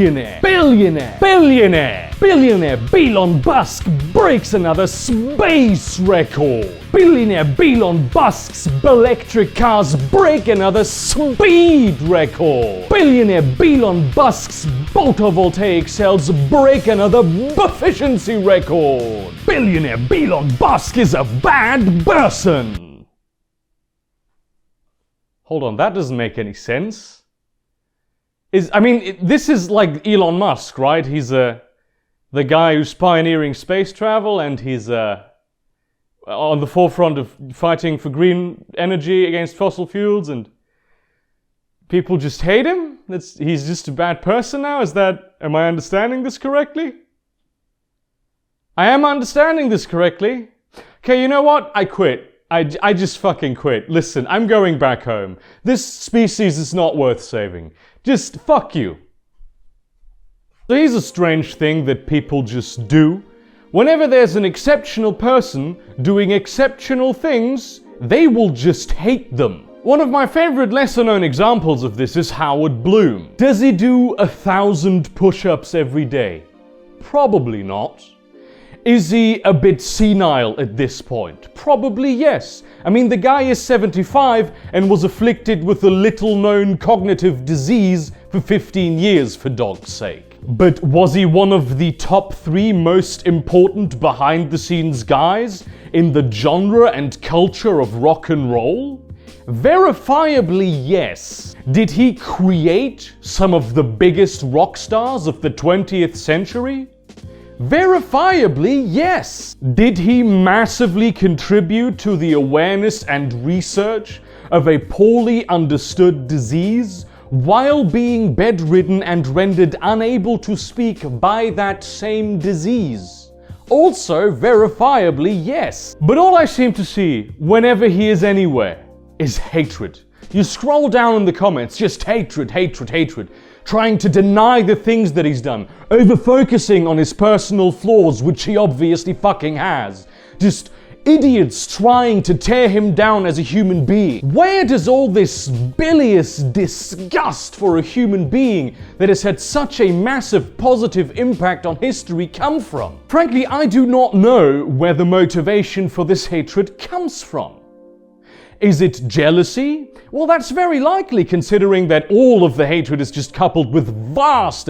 Billionaire Elon Musk breaks another space record. Billionaire Elon Musk's electric cars break another speed record. Billionaire Elon Musk's photovoltaic cells break another efficiency record. Billionaire Elon Musk is a bad person. Hold on, that doesn't make any sense. This is like Elon Musk, right? He's the guy who's pioneering space travel, and he's on the forefront of fighting for green energy against fossil fuels, and people just hate him? He's just a bad person now? Am I understanding this correctly? I am understanding this correctly. Okay, you know what? I quit. I just fucking quit. Listen, I'm going back home. This species is not worth saving. Just fuck you. So here's a strange thing that people just do. Whenever there's an exceptional person doing exceptional things, they will just hate them. One of my favorite lesser-known examples of this is Howard Bloom. Does he do 1,000 push-ups every day? Probably not. Is he a bit senile at this point? Probably yes. The guy is 75 and was afflicted with a little-known cognitive disease for 15 years, for dog's sake. But was he one of the top 3 most important behind-the-scenes guys in the genre and culture of rock and roll? Verifiably yes. Did he create some of the biggest rock stars of the 20th century? Verifiably, yes. Did he massively contribute to the awareness and research of a poorly understood disease while being bedridden and rendered unable to speak by that same disease? Also, verifiably, yes. But all I seem to see whenever he is anywhere is hatred. You scroll down in the comments, just hatred, trying to deny the things that he's done, over-focusing on his personal flaws, which he obviously fucking has. Just idiots trying to tear him down as a human being. Where does all this bilious disgust for a human being that has had such a massive positive impact on history come from? Frankly, I do not know where the motivation for this hatred comes from. Is it jealousy? Well, that's very likely, considering that all of the hatred is just coupled with vast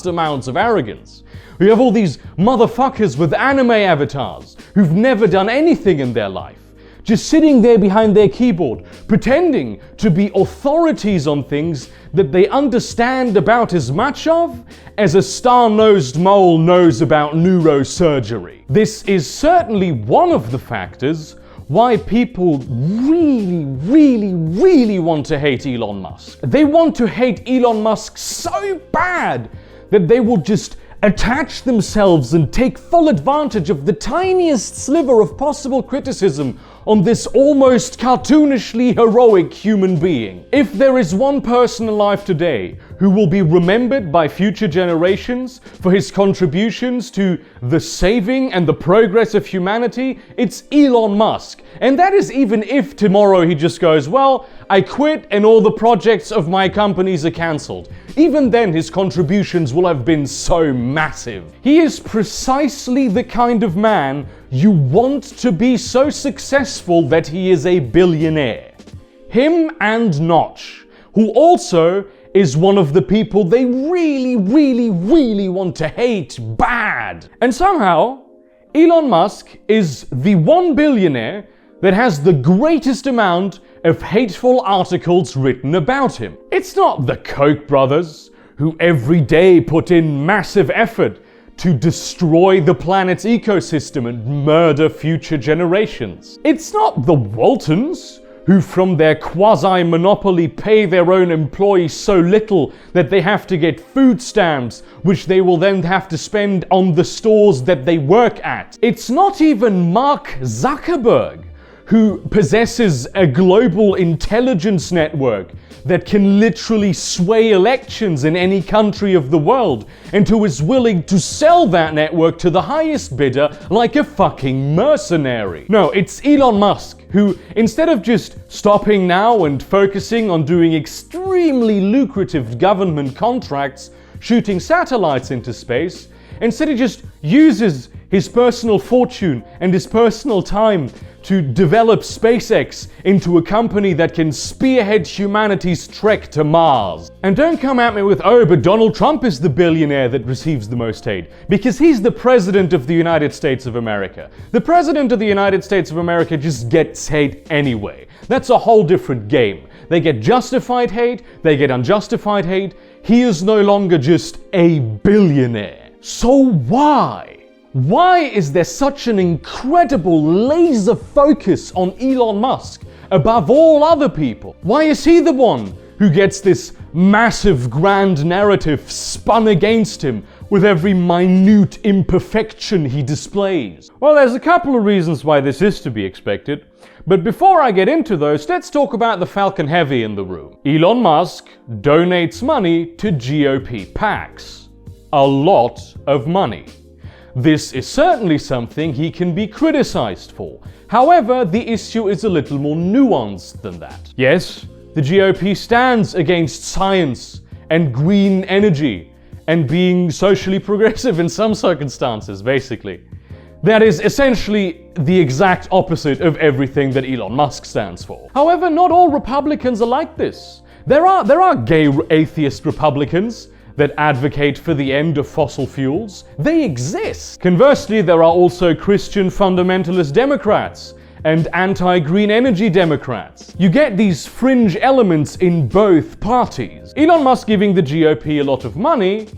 amounts of arrogance. We have all these motherfuckers with anime avatars who've never done anything in their life, just sitting there behind their keyboard, pretending to be authorities on things that they understand about as much of as a star-nosed mole knows about neurosurgery. This is certainly one of the factors why people really want to hate Elon Musk. They want to hate Elon Musk so bad that they will just attach themselves and take full advantage of the tiniest sliver of possible criticism on this almost cartoonishly heroic human being. If there is one person alive today who will be remembered by future generations for his contributions to the saving and the progress of humanity, it's Elon Musk. And that is even if tomorrow he just goes, well, I quit and all the projects of my companies are cancelled. Even then, his contributions will have been so massive. He is precisely the kind of man you want to be so successful that he is a billionaire. Him and Notch, who also is one of the people they really want to hate bad. And somehow, Elon Musk is the one billionaire that has the greatest amount of hateful articles written about him. It's not the Koch brothers, who every day put in massive effort to destroy the planet's ecosystem and murder future generations. It's not the Waltons, who from their quasi-monopoly pay their own employees so little that they have to get food stamps, which they will then have to spend on the stores that they work at. It's not even Mark Zuckerberg, who possesses a global intelligence network that can literally sway elections in any country of the world, and who is willing to sell that network to the highest bidder like a fucking mercenary. No, it's Elon Musk, who, instead of just stopping now and focusing on doing extremely lucrative government contracts, shooting satellites into space. Instead, he just uses his personal fortune and his personal time to develop SpaceX into a company that can spearhead humanity's trek to Mars. And don't come at me with, oh, but Donald Trump is the billionaire that receives the most aid, because he's the President of the United States of America. The President of the United States of America just gets hate anyway. That's a whole different game. They get justified hate, they get unjustified hate. He is no longer just a billionaire. So why? Why is there such an incredible laser focus on Elon Musk above all other people? Why is he the one who gets this massive grand narrative spun against him with every minute imperfection he displays? Well, there's a couple of reasons why this is to be expected. But before I get into those, let's talk about the Falcon Heavy in the room. Elon Musk donates money to GOP PACs. A lot of money. This is certainly something he can be criticized for. However, the issue is a little more nuanced than that. Yes, the GOP stands against science and green energy and being socially progressive in some circumstances, basically. That is essentially the exact opposite of everything that Elon Musk stands for. However, not all Republicans are like this. There are gay atheist Republicans that advocate for the end of fossil fuels. They exist. Conversely, there are also Christian fundamentalist Democrats and anti-green energy Democrats. You get these fringe elements in both parties. Elon Musk giving the GOP a lot of money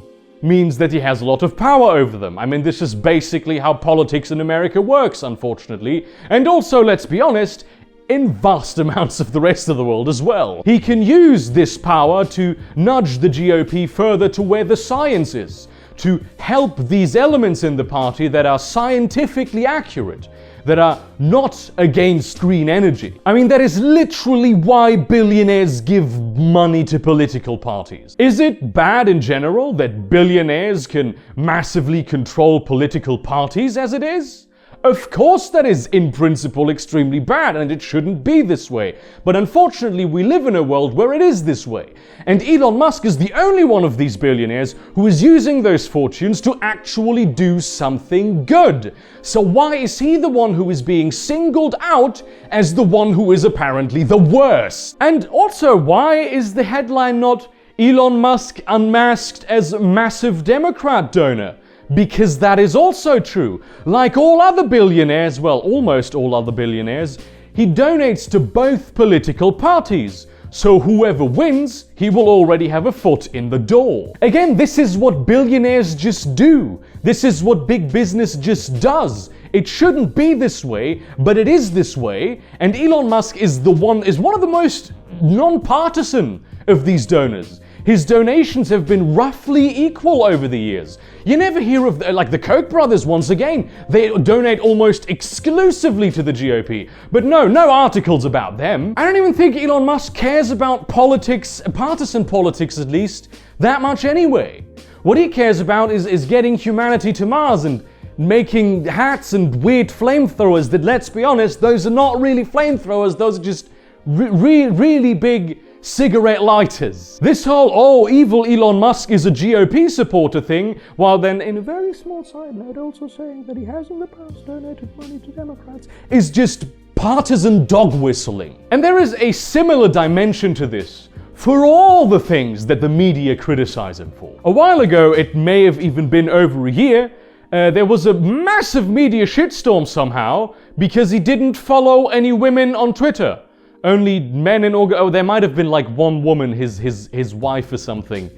means that he has a lot of power over them. I mean, this is basically how politics in America works, unfortunately. And also, let's be honest, in vast amounts of the rest of the world as well. He can use this power to nudge the GOP further to where the science is, to help these elements in the party that are scientifically accurate, that are not against green energy. I mean, that is literally why billionaires give money to political parties. Is it bad in general that billionaires can massively control political parties as it is? Of course that is in principle extremely bad and it shouldn't be this way. But unfortunately we live in a world where it is this way. And Elon Musk is the only one of these billionaires who is using those fortunes to actually do something good. So why is he the one who is being singled out as the one who is apparently the worst? And also, why is the headline not Elon Musk unmasked as massive Democrat donor? Because that is also true. Like all other billionaires, well, almost all other billionaires, he donates to both political parties. So whoever wins, he will already have a foot in the door. Again, this is what billionaires just do. This is what big business just does. It shouldn't be this way, but it is this way. And Elon Musk is one of the most non-partisan of these donors. His donations have been roughly equal over the years. You never hear of, like the Koch brothers once again. They donate almost exclusively to the GOP. But no articles about them. I don't even think Elon Musk cares about politics, partisan politics at least, that much anyway. What he cares about is getting humanity to Mars and making hats and weird flamethrowers that, let's be honest, those are not really flamethrowers, those are just really big cigarette lighters. This whole, evil Elon Musk is a GOP supporter thing, while then in a very small side note also saying that he has in the past donated money to Democrats, is just partisan dog whistling. And there is a similar dimension to this for all the things that the media criticize him for. A while ago, it may have even been over a year, there was a massive media shitstorm somehow because he didn't follow any women on Twitter. Only men in there might have been like one woman, his wife or something,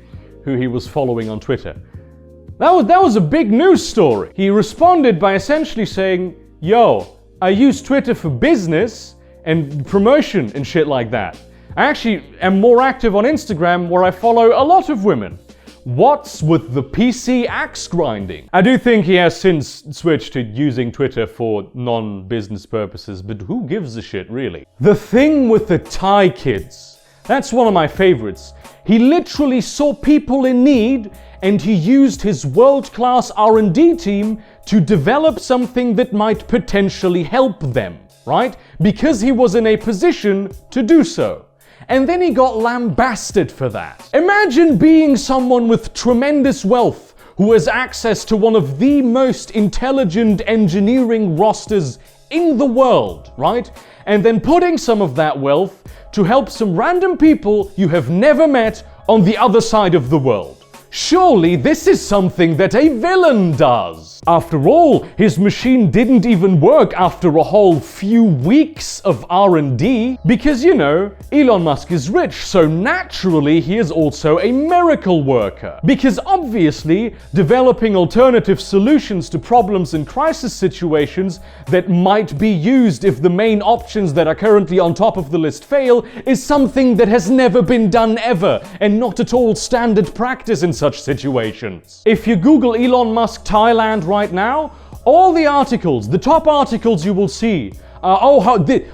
who he was following on Twitter. That was a big news story. He responded by essentially saying, yo, I use Twitter for business and promotion and shit like that. I actually am more active on Instagram where I follow a lot of women. What's with the PC axe grinding? I do think he has since switched to using Twitter for non-business purposes, but who gives a shit, really? The thing with the Thai kids. That's one of my favorites. He literally saw people in need and he used his world-class R&D team to develop something that might potentially help them, right? Because he was in a position to do so. and then he got lambasted for that. Imagine being someone with tremendous wealth who has access to one of the most intelligent engineering rosters in the world, right? And then putting some of that wealth to help some random people you have never met on the other side of the world. Surely this is something that a villain does. After all, his machine didn't even work after a whole few weeks of R&D because, you know, Elon Musk is rich, so naturally he is also a miracle worker. Because obviously, developing alternative solutions to problems in crisis situations that might be used if the main options that are currently on top of the list fail is something that has never been done ever and not at all standard practice in such situations. If you Google Elon Musk Thailand right now, all the articles, the top articles you will see are,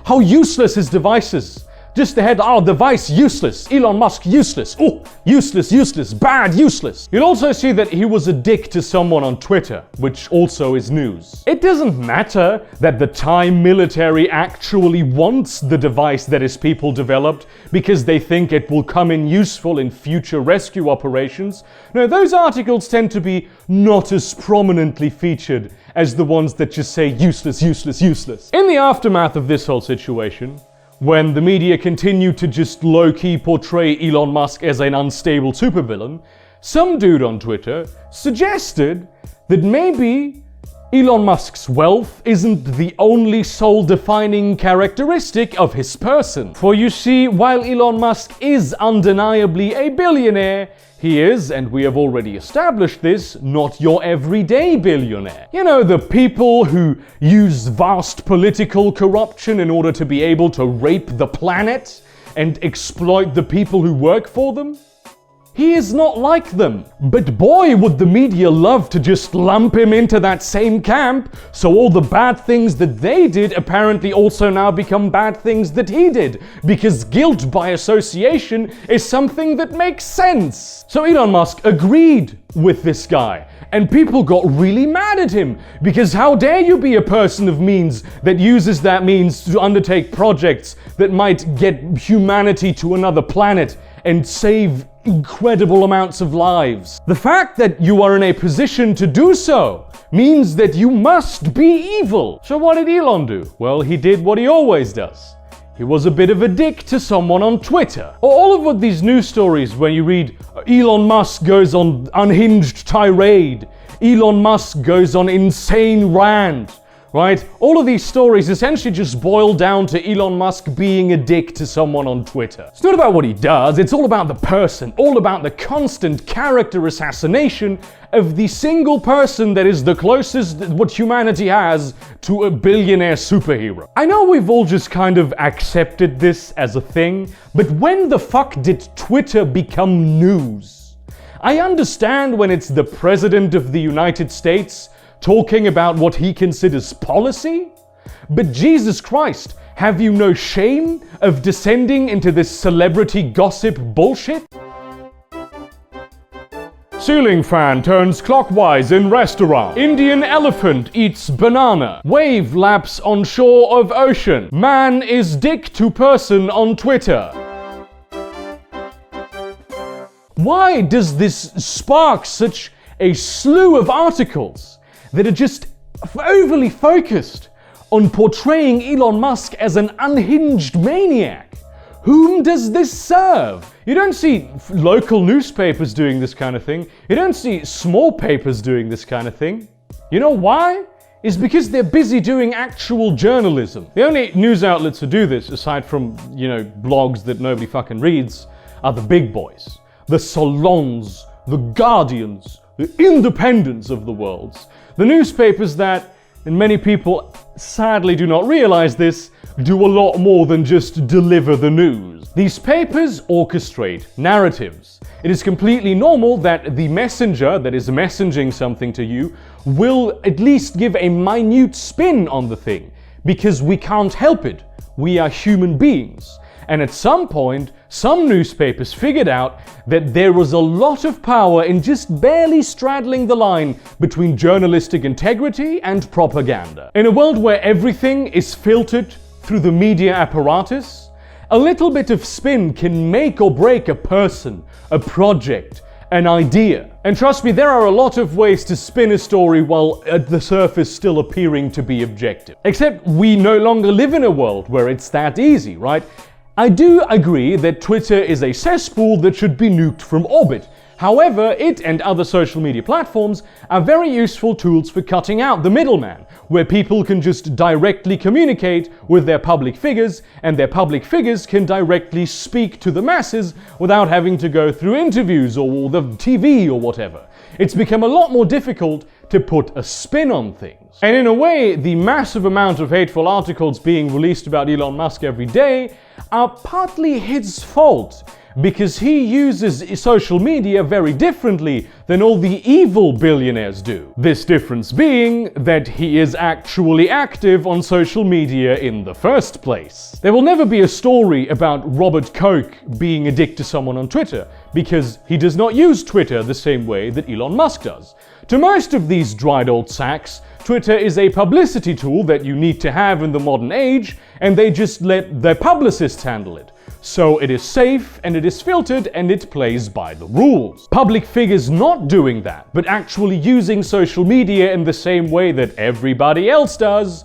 how useless his device is. Just the head, device useless, Elon Musk useless, useless, bad, useless. You'll also see that he was a dick to someone on Twitter, which also is news. It doesn't matter that the Thai military actually wants the device that his people developed because they think it will come in useful in future rescue operations. No, those articles tend to be not as prominently featured as the ones that just say useless. In the aftermath of this whole situation, when the media continued to just low-key portray Elon Musk as an unstable supervillain, some dude on Twitter suggested that maybe Elon Musk's wealth isn't the only soul-defining characteristic of his person. For you see, while Elon Musk is undeniably a billionaire, he is, and we have already established this, not your everyday billionaire. You know, the people who use vast political corruption in order to be able to rape the planet and exploit the people who work for them? He is not like them. But boy, would the media love to just lump him into that same camp, so all the bad things that they did apparently also now become bad things that he did, because guilt by association is something that makes sense. So Elon Musk agreed with this guy, and people got really mad at him, because how dare you be a person of means that uses that means to undertake projects that might get humanity to another planet and save incredible amounts of lives. The fact that you are in a position to do so means that you must be evil. So what did Elon do? Well, he did what he always does. He was a bit of a dick to someone on Twitter. All of what these news stories, when you read Elon Musk goes on unhinged tirade, Elon Musk goes on insane rant, right? All of these stories essentially just boil down to Elon Musk being a dick to someone on Twitter. It's not about what he does, it's all about the person, all about the constant character assassination of the single person that is the closest what humanity has to a billionaire superhero. I know we've all just kind of accepted this as a thing, but when the fuck did Twitter become news? I understand when it's the President of the United States talking about what he considers policy, but Jesus Christ, have you no shame of descending into this celebrity gossip bullshit? Ceiling fan turns clockwise in restaurant. Indian elephant eats banana. Wave laps on shore of ocean. Man is dick to person on Twitter. Why does this spark such a slew of articles that are just overly focused on portraying Elon Musk as an unhinged maniac? Whom does this serve? You don't see local newspapers doing this kind of thing. You don't see small papers doing this kind of thing. You know why? It's because they're busy doing actual journalism. The only news outlets who do this, aside from, blogs that nobody fucking reads, are the big boys. The Salons, the Guardians, the Independents of the world. The newspapers that, and many people sadly do not realize this, do a lot more than just deliver the news. These papers orchestrate narratives. It is completely normal that the messenger that is messaging something to you will at least give a minute spin on the thing, because we can't help it. We are human beings. And at some point, some newspapers figured out that there was a lot of power in just barely straddling the line between journalistic integrity and propaganda. In a world where everything is filtered through the media apparatus, A little bit of spin can make or break a person, a project, an idea. And trust me, there are a lot of ways to spin a story while at the surface still appearing to be objective. Except we no longer live in a world where it's that easy, right? I do agree that Twitter is a cesspool that should be nuked from orbit. However, it and other social media platforms are very useful tools for cutting out the middleman, where people can just directly communicate with their public figures, and their public figures can directly speak to the masses without having to go through interviews or the TV or whatever. It's become a lot more difficult to put a spin on things. And in a way, the massive amount of hateful articles being released about Elon Musk every day are partly his fault, because he uses social media very differently than all the evil billionaires do. This difference being that he is actually active on social media in the first place. There will never be a story about Robert Koch being a dick to someone on Twitter, because he does not use Twitter the same way that Elon Musk does. To most of these dried old sacks, Twitter is a publicity tool that you need to have in the modern age, and they just let their publicists handle it. So it is safe, and it is filtered, and it plays by the rules. Public figures not doing that, but actually using social media in the same way that everybody else does,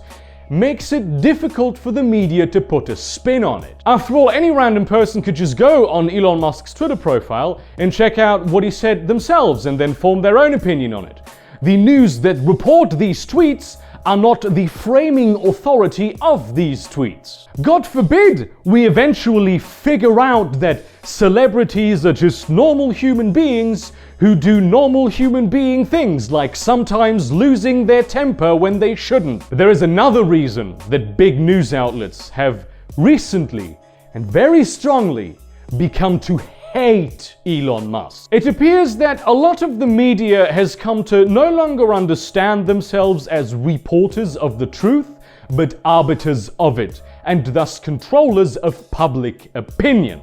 makes it difficult for the media to put a spin on it. After all, any random person could just go on Elon Musk's Twitter profile and check out what he said themselves and then form their own opinion on it. The news that report these tweets are not the framing authority of these tweets. God forbid we eventually figure out that celebrities are just normal human beings who do normal human being things, like sometimes losing their temper when they shouldn't. But there is another reason that big news outlets have recently and very strongly become to hate Elon Musk. It appears that a lot of the media has come to no longer understand themselves as reporters of the truth, but arbiters of it, and thus controllers of public opinion.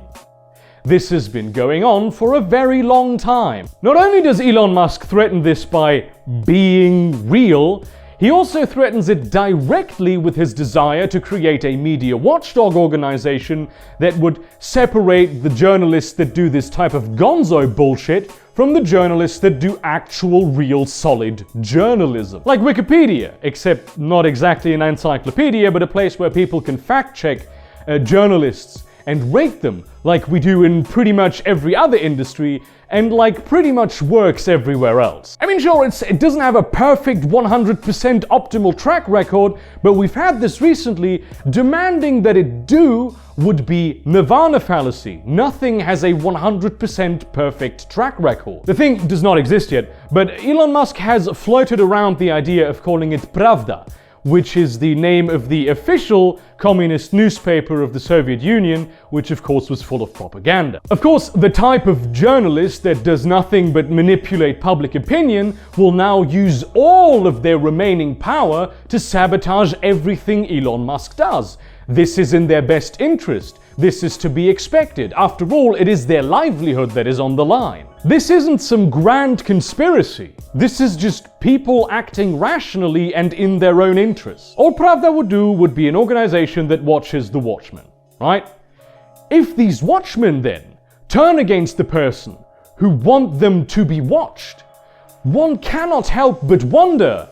This has been going on for a very long time. Not only does Elon Musk threaten this by being real, he also threatens it directly with his desire to create a media watchdog organization that would separate the journalists that do this type of gonzo bullshit from the journalists that do actual, real, solid journalism. Like Wikipedia, except not exactly an encyclopedia, but a place where people can fact-check journalists and rate them like we do in pretty much every other industry, and like pretty much works everywhere else. I mean, sure, it doesn't have a perfect 100% optimal track record, but we've had this recently. Demanding that it do would be nirvana fallacy. Nothing has a 100% perfect track record. The thing does not exist yet, but Elon Musk has floated around the idea of calling it Pravda, which is the name of the official communist newspaper of the Soviet Union, which of course was full of propaganda. Of course, the type of journalist that does nothing but manipulate public opinion will now use all of their remaining power to sabotage everything Elon Musk does. This is in their best interest. This is to be expected. After all, it is their livelihood that is on the line. This isn't some grand conspiracy. This is just people acting rationally and in their own interests. All Pravda would do would be an organization that watches the watchmen, right? If these watchmen then turn against the person who want them to be watched, one cannot help but wonder,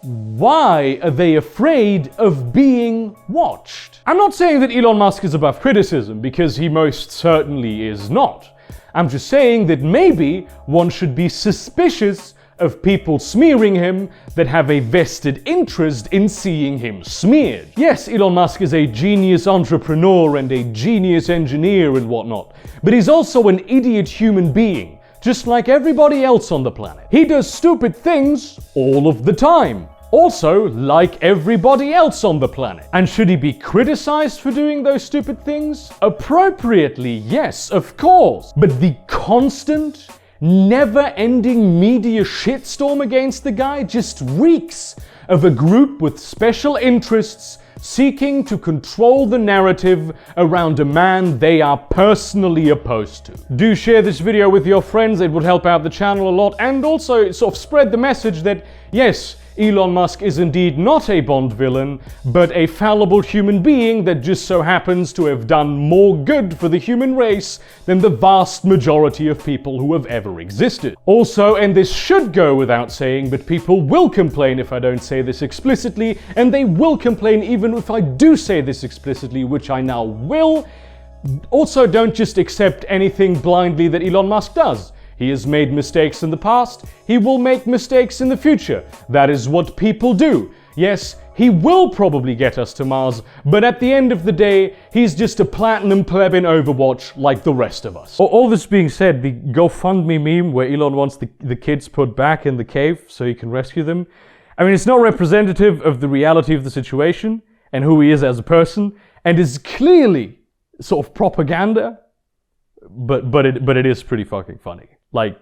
why are they afraid of being watched? I'm not saying that Elon Musk is above criticism, because he most certainly is not. I'm just saying that maybe one should be suspicious of people smearing him that have a vested interest in seeing him smeared. Yes, Elon Musk is a genius entrepreneur and a genius engineer and whatnot, but he's also an idiot human being, just like everybody else on the planet. He does stupid things all of the time. Also, like everybody else on the planet. And should he be criticized for doing those stupid things? Appropriately, yes, of course. But the constant, never-ending media shitstorm against the guy just reeks of a group with special interests seeking to control the narrative around a man they are personally opposed to. Do share this video with your friends, it would help out the channel a lot, and also sort of spread the message that, yes, Elon Musk is indeed not a Bond villain, but a fallible human being that just so happens to have done more good for the human race than the vast majority of people who have ever existed. Also, and this should go without saying, but people will complain if I don't say this explicitly, and they will complain even if I do say this explicitly, which I now will. Also, don't just accept anything blindly that Elon Musk does. He has made mistakes in the past, he will make mistakes in the future. That is what people do. Yes, he will probably get us to Mars, but at the end of the day, he's just a platinum pleb in Overwatch like the rest of us. All this being said, the GoFundMe meme where Elon wants the kids put back in the cave so he can rescue them, I mean, it's not representative of the reality of the situation and who he is as a person, and is clearly sort of propaganda, but it is pretty fucking funny. Like,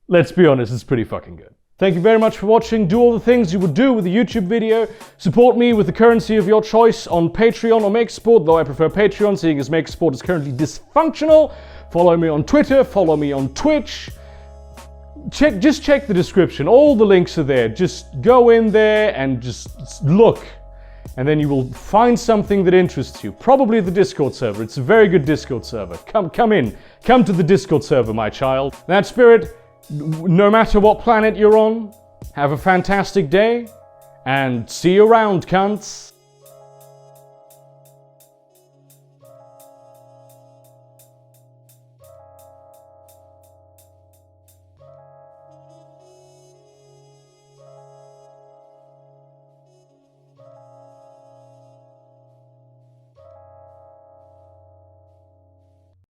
let's be honest, it's pretty fucking good. Thank you very much for watching. Do all the things you would do with a YouTube video. Support me with the currency of your choice on Patreon or MakeSport, though I prefer Patreon, seeing as MakeSport is currently dysfunctional. Follow me on Twitter, follow me on Twitch. Just check the description. All the links are there. Just go in there and just look. And then you will find something that interests you. Probably the Discord server. It's a very good Discord server. Come in. Come to the Discord server, my child. That spirit, no matter what planet you're on, have a fantastic day, and see you around, cunts.